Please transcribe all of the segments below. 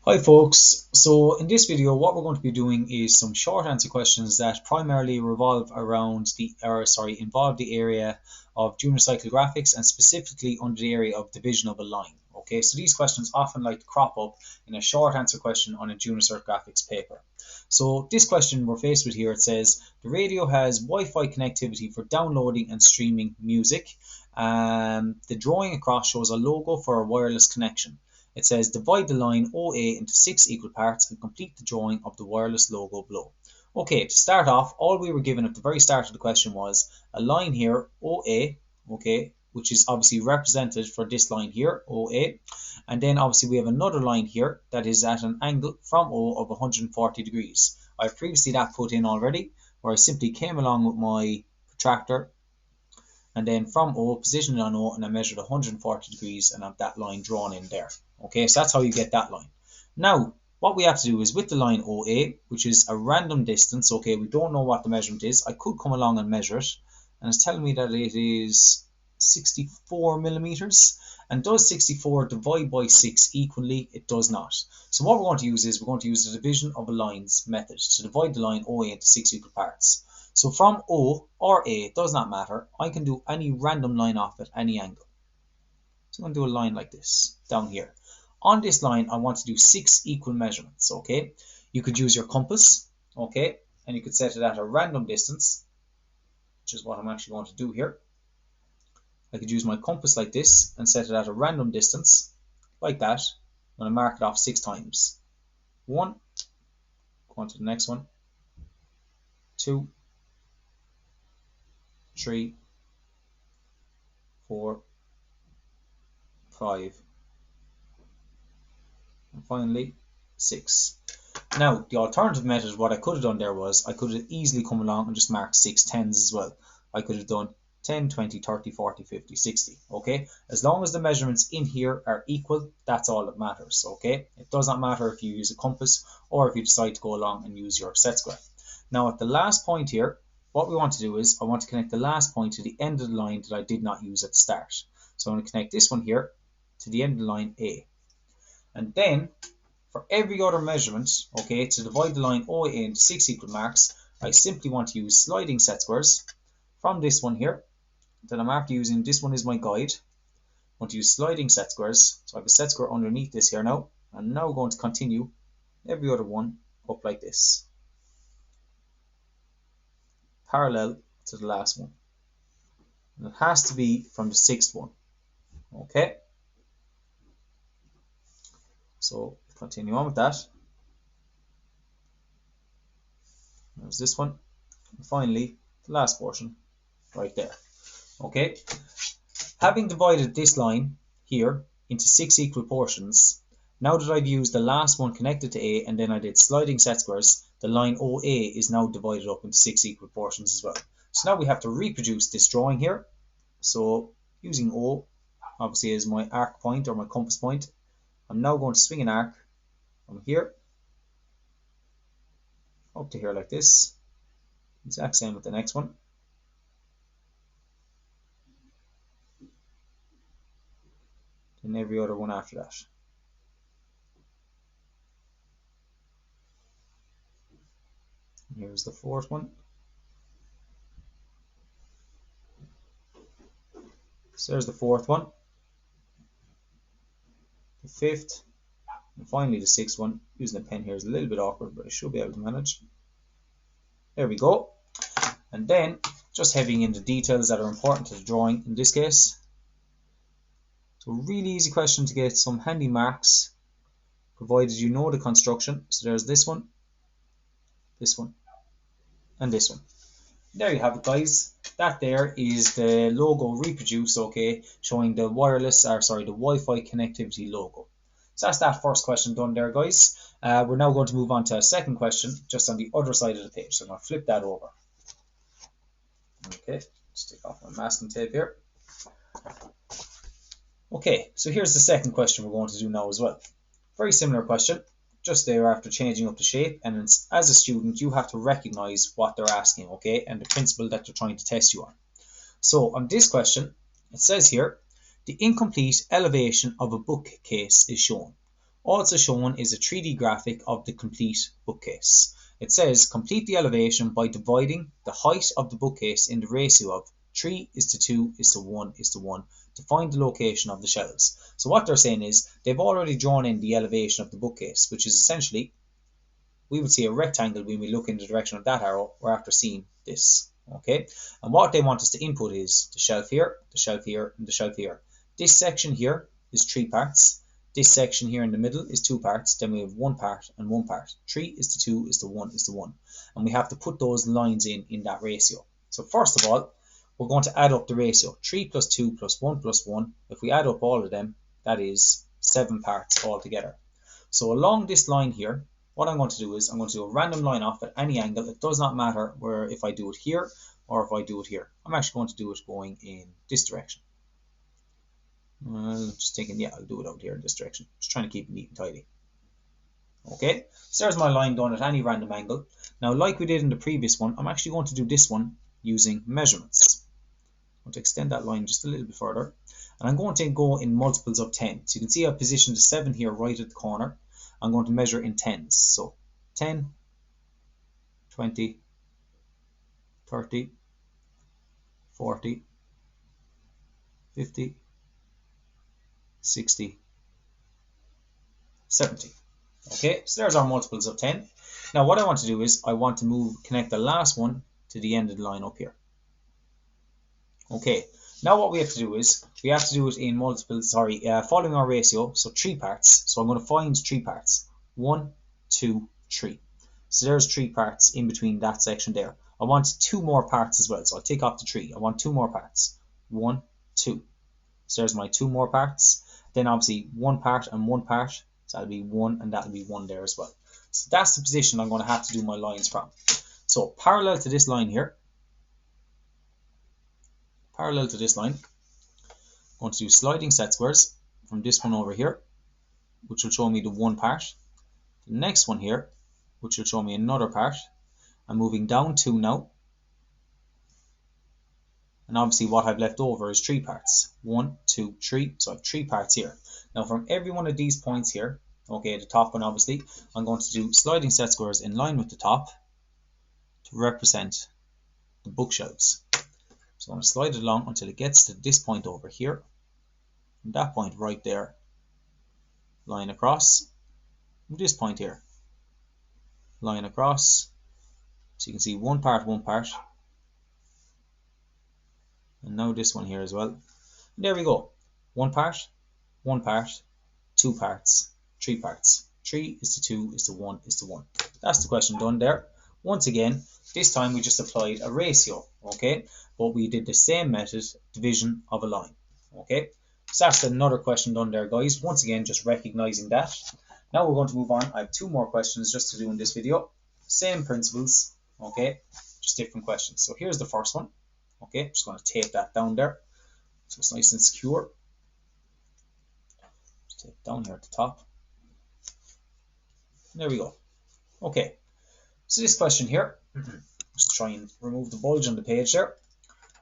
Hi folks, so in this video what we're going to be doing is some short answer questions that primarily revolve around involve the area of junior cycle graphics and specifically under the area of division of a line. Okay, so these questions often like to crop up in a short answer question on a junior cert graphics paper. So this question we're faced with here, it says the radio has Wi-Fi connectivity for downloading and streaming music. The drawing across shows a logo for a wireless connection. It says divide the line OA into 6 equal parts and complete the drawing of the wireless logo below. Okay, to start off, all we were given at the very start of the question was a line here, OA, okay, which is obviously represented for this line here, OA. And then obviously we have another line here that is at an angle from O of 140 degrees. I've previously that put in already, where I simply came along with my protractor and then from O, position it on O, and I measured 140 degrees and have that line drawn in there. Okay, so that's how you get that line. Now, what we have to do is with the line OA, which is a random distance, okay, we don't know what the measurement is. I could come along and measure it, and it's telling me that it is 64 millimeters. And does 64 divide by 6 equally? It does not. So what we're going to use is we're going to use the division of a lines method to divide the line OA into 6 equal parts. So from O or A, it does not matter. I can do any random line off at any angle. So I'm going to do a line like this down here. On this line, I want to do 6 equal measurements, okay? You could use your compass, okay? And you could set it at a random distance, which is what I'm actually going to do here. I could use my compass like this and set it at a random distance, like that. I'm going to mark it off 6 times. 1, go on to the next one, 2, 3, 4, 5, and finally 6. Now, the alternative method, what I could have done there was I could have easily come along and just marked 6 tens as well. I could have done 10, 20, 30, 40, 50, 60, okay? As long as the measurements in here are equal, that's all that matters, okay? It does not matter if you use a compass or if you decide to go along and use your set square. Now, at the last point here, what we want to do is I want to connect the last point to the end of the line that I did not use at the start. So I'm going to connect this one here to the end of the line A. And then for every other measurement, okay, to divide the line OA into 6 equal marks, I simply want to use sliding set squares from this one here that I'm after using. This one is my guide. I want to use sliding set squares. So I have a set square underneath this here now. I'm now going to continue every other one up like this, parallel to the last one. And it has to be from the 6th one. Okay. So continue on with that. There's this one. And finally, the last portion right there. Okay. Having divided this line here into 6 equal portions, now that I've used the last one connected to A and then I did sliding set squares, the line OA is now divided up into 6 equal portions as well. So now we have to reproduce this drawing here. So using O obviously as my arc point or my compass point, I'm now going to swing an arc from here up to here like this. Exact same with the next one. And every other one after that. And here's the 4th one. So there's the 4th one, the 5th, and finally the 6th one. Using a pen here is a little bit awkward, but I should be able to manage. There we go. And then just having in the details that are important to the drawing in this case. So a really easy question to get some handy marks, provided you know the construction. So there's this one, and this one. There you have it, guys. That there is the logo reproduced, okay, showing the the Wi-Fi connectivity logo. So that's that first question done there, guys. We're now going to move on to a second question, just on the other side of the page. So I'm going to flip that over. Okay, let's take off my masking tape here. Okay, so here's the second question we're going to do now as well. Very similar question, just there after changing up the shape, and as a student you have to recognize what they're asking, okay, and the principle that they're trying to test you on. So on this question, it says here, the incomplete elevation of a bookcase is shown. Also shown is a 3D graphic of the complete bookcase. It says complete the elevation by dividing the height of the bookcase in the ratio of 3:2:1:1 to find the location of the shelves. So what they're saying is they've already drawn in the elevation of the bookcase, which is essentially, we would see a rectangle when we look in the direction of that arrow. We're after seeing this. Okay, and what they want us to input is the shelf here, the shelf here, and the shelf here. This section here is 3 parts. This section here in the middle is 2 parts. Then we have 1 part and 1 part. 3:2:1:1. And we have to put those lines in that ratio. So first of all, we're going to add up the ratio. 3 plus 2 plus 1 plus 1. If we add up all of them, that is 7 parts altogether. So along this line here, what I'm going to do is I'm going to do a random line off at any angle. It does not matter where, if I do it here or if I do it here. I'm actually going to do it going in this direction. Just thinking, yeah, I'll do it out here in this direction. Just trying to keep it neat and tidy. Okay, so there's my line done at any random angle. Now, like we did in the previous one, I'm actually going to do this one using measurements. I'm going to extend that line just a little bit further. And I'm going to go in multiples of 10. So you can see I've positioned the 7 here right at the corner. I'm going to measure in tens. So 10, 20, 30, 40, 50, 60, 70. Okay, so there's our multiples of 10. Now what I want to do is I want to connect the last one to the end of the line up here. Okay, now what we have to do is we have to do it in multiples, following our ratio, so 3 parts. So I'm going to find 3 parts. 1, 2, 3. So there's 3 parts in between that section there. I want 2 more parts as well, so I'll take off the 3. I want 2 more parts. 1, 2. So there's my 2 more parts. Then obviously 1 part and 1 part. So that'll be 1 and that'll be 1 there as well. So that's the position I'm going to have to do my lines from. So parallel to this line here, I'm going to do sliding set squares from this one over here, which will show me the 1 part. The next one here, which will show me another part. I'm moving down 2 now. And obviously what I've left over is 3 parts. 1, 2, 3. So I have 3 parts here. Now from every one of these points here, okay, the top one obviously, I'm going to do sliding set squares in line with the top to represent the bookshelves. So I'm going to slide it along until it gets to this point over here. And that point right there. Line across. And this point here. Line across. So you can see 1 part, 1 part. And now this one here as well. And there we go. 1 part, 1 part, 2 parts, 3 parts. 3:2:1:1. That's the question done there. Once again, this time we just applied a ratio, okay? But we did the same method, division of a line, okay? So that's another question done there, guys. Once again, just recognizing that. Now we're going to move on. I have 2 more questions just to do in this video. Same principles, okay? Just different questions. So here's the first one, okay? Just going to tape that down there so it's nice and secure. Just tape it down here at the top. There we go. Okay, so this question here, just try and remove the bulge on the page there.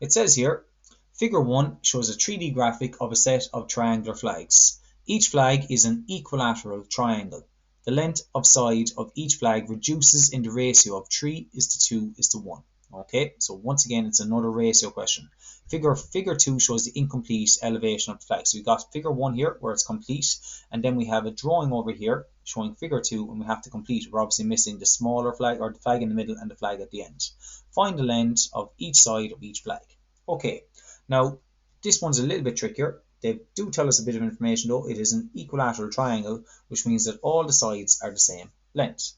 It says here, figure 1 shows a 3D graphic of a set of triangular flags. Each flag is an equilateral triangle. The length of side of each flag reduces in the ratio of 3:2:1. Okay, so once again, it's another ratio question. Figure 2 shows the incomplete elevation of the flag. So we've got figure 1 here where it's complete, and then we have a drawing over here showing figure 2, and we have to complete it. We're obviously missing the smaller flag, or the flag in the middle and the flag at the end. Find the length of each side of each flag. Okay, now this one's a little bit trickier. They do tell us a bit of information though. It is an equilateral triangle, which means that all the sides are the same length.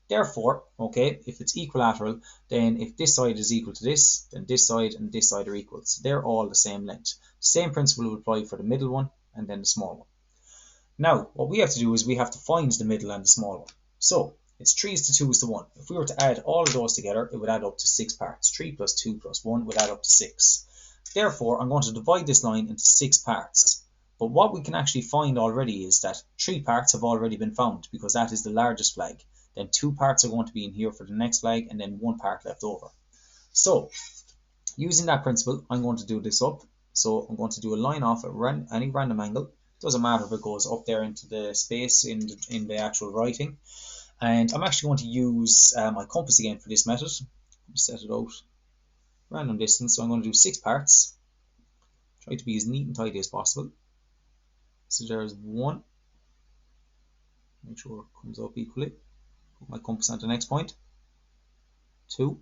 Therefore, okay, if it's equilateral, then if this side is equal to this, then this side and this side are equal. So they're all the same length. Same principle will apply for the middle one and then the small one. Now, what we have to do is we have to find the middle and the small one. So it's 3:2:1. If we were to add all of those together, it would add up to 6 parts. 3 plus 2 plus 1 would add up to 6. Therefore, I'm going to divide this line into 6 parts. But what we can actually find already is that 3 parts have already been found because that is the largest flag. Then 2 parts are going to be in here for the next flag and then 1 part left over. So, using that principle, I'm going to do this up. So I'm going to do a line off at any random angle. Doesn't matter if it goes up there into the space in the actual writing. And I'm actually going to use my compass again for this method. Set it out. Random distance. So I'm going to do 6 parts. Try to be as neat and tidy as possible. So there's 1. Make sure it comes up equally. Put my compass at the next point. 2.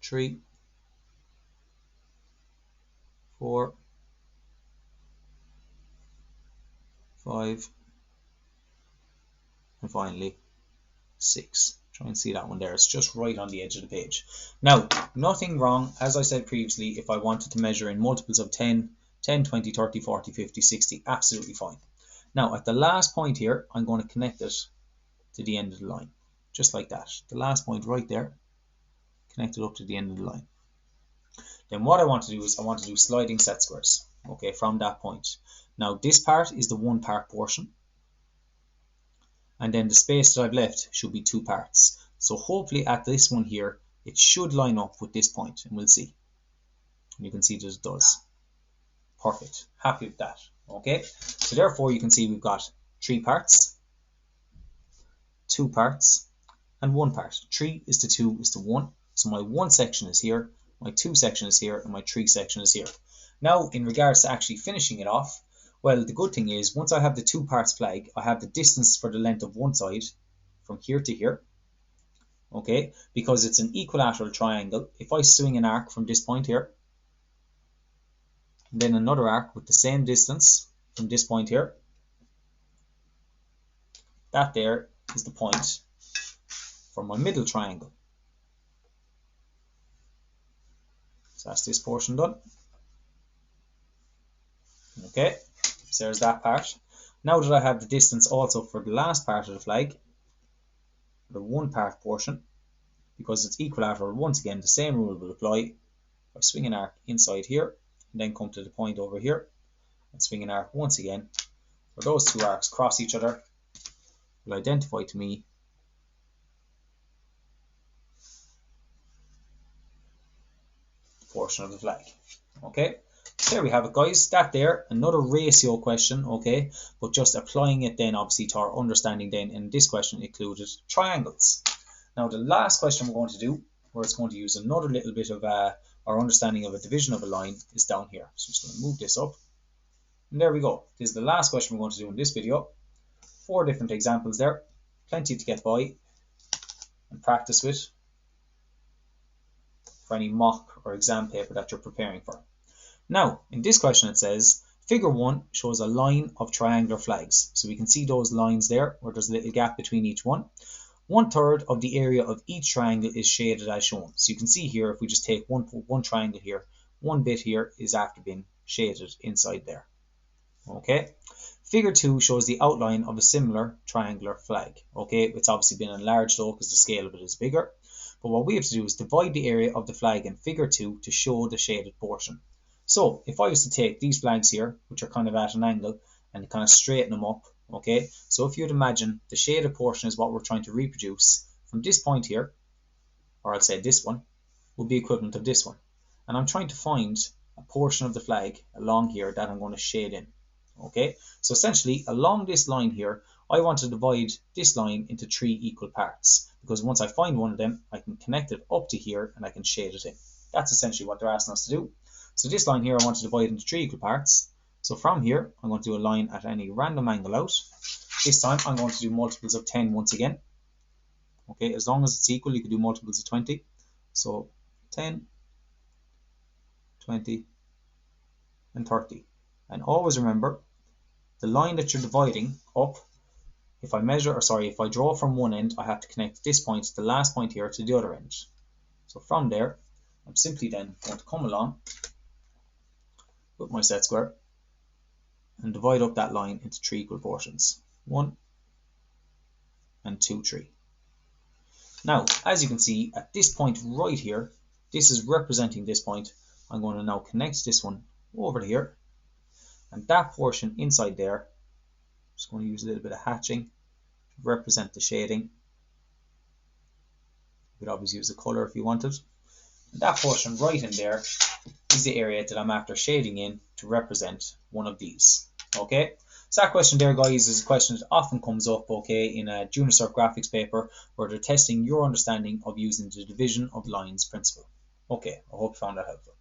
3. 4. 5. And finally 6. Try and see that one there. It's just right on the edge of the page. Now, nothing wrong, as I said previously, if I wanted to measure in multiples of 10, 10, 20, 30, 40, 50, 60, absolutely fine. Now, at the last point here, I'm going to connect it to the end of the line. Just like that. The last point right there, connect it up to the end of the line. Then what I want to do is I want to do sliding set squares, okay, from that point. Now, this part is the 1 part portion. And then the space that I've left should be 2 parts. So hopefully at this one here, it should line up with this point, and we'll see. And you can see that it does. Perfect. Happy with that. Okay. So therefore you can see we've got 3 parts, 2 parts, and 1 part. 3 is to 2 is to 1. So my 1 section is here, my 2 section is here, and my 3 section is here. Now, in regards to actually finishing it off, well, the good thing is, once I have the 2 parts flag, I have the distance for the length of one side from here to here. Okay, because it's an equilateral triangle. If I swing an arc from this point here, and then another arc with the same distance from this point here, that there is the point for my middle triangle. So that's this portion done. Okay. So there's that part. Now that I have the distance also for the last part of the flag, the 1 part portion, because it's equilateral, once again the same rule will apply. I swing an arc inside here, and then come to the point over here, and swing an arc once again. Where those 2 arcs cross each other, will identify to me the portion of the flag. Okay. There we have it, guys. That there, another ratio question, okay, but just applying it then obviously to our understanding then in this question included triangles. Now the last question we're going to do, where it's going to use another little bit of our understanding of a division of a line, is down here. So I'm just going to move this up, and there we go. This is the last question we're going to do in this video. 4 different examples there, plenty to get by and practice with for any mock or exam paper that you're preparing for. Now, in this question it says, figure 1 shows a line of triangular flags. So we can see those lines there, where there's a little gap between each one. 1/3 of the area of each triangle is shaded as shown. So you can see here, if we just take one triangle here, one bit here is after being shaded inside there. Okay. Figure 2 shows the outline of a similar triangular flag. Okay, it's obviously been enlarged though because the scale of it is bigger. But what we have to do is divide the area of the flag in figure 2 to show the shaded portion. So if I was to take these flags here, which are kind of at an angle, and kind of straighten them up, okay, so if you'd imagine the shaded portion is what we're trying to reproduce from this point here, or I'll say this one, will be equivalent of this one. And I'm trying to find a portion of the flag along here that I'm going to shade in. Okay, so essentially along this line here, I want to divide this line into 3 equal parts, because once I find one of them, I can connect it up to here and I can shade it in. That's essentially what they're asking us to do. So this line here I want to divide into 3 equal parts. So from here I'm going to do a line at any random angle out. This time I'm going to do multiples of 10 once again. Okay, as long as it's equal you can do multiples of 20. So 10, 20 and 30. And always remember, the line that you're dividing up, if I draw from one end, I have to connect this point, the last point here, to the other end. So from there, I'm simply then going to come along with my set square and divide up that line into 3 equal portions. 1 and 2, 3. Now, as you can see, at this point right here, this is representing this point. I'm going to now connect this one over here. And that portion inside there, I'm just going to use a little bit of hatching to represent the shading. You could obviously use the color if you wanted. And that portion right in there is the area that I'm after shading in to represent one of these. Okay, so that question there, guys, is a question that often comes up, okay, in a Junior Cert graphics paper where they're testing your understanding of using the division of lines principle. Okay, I hope you found that helpful.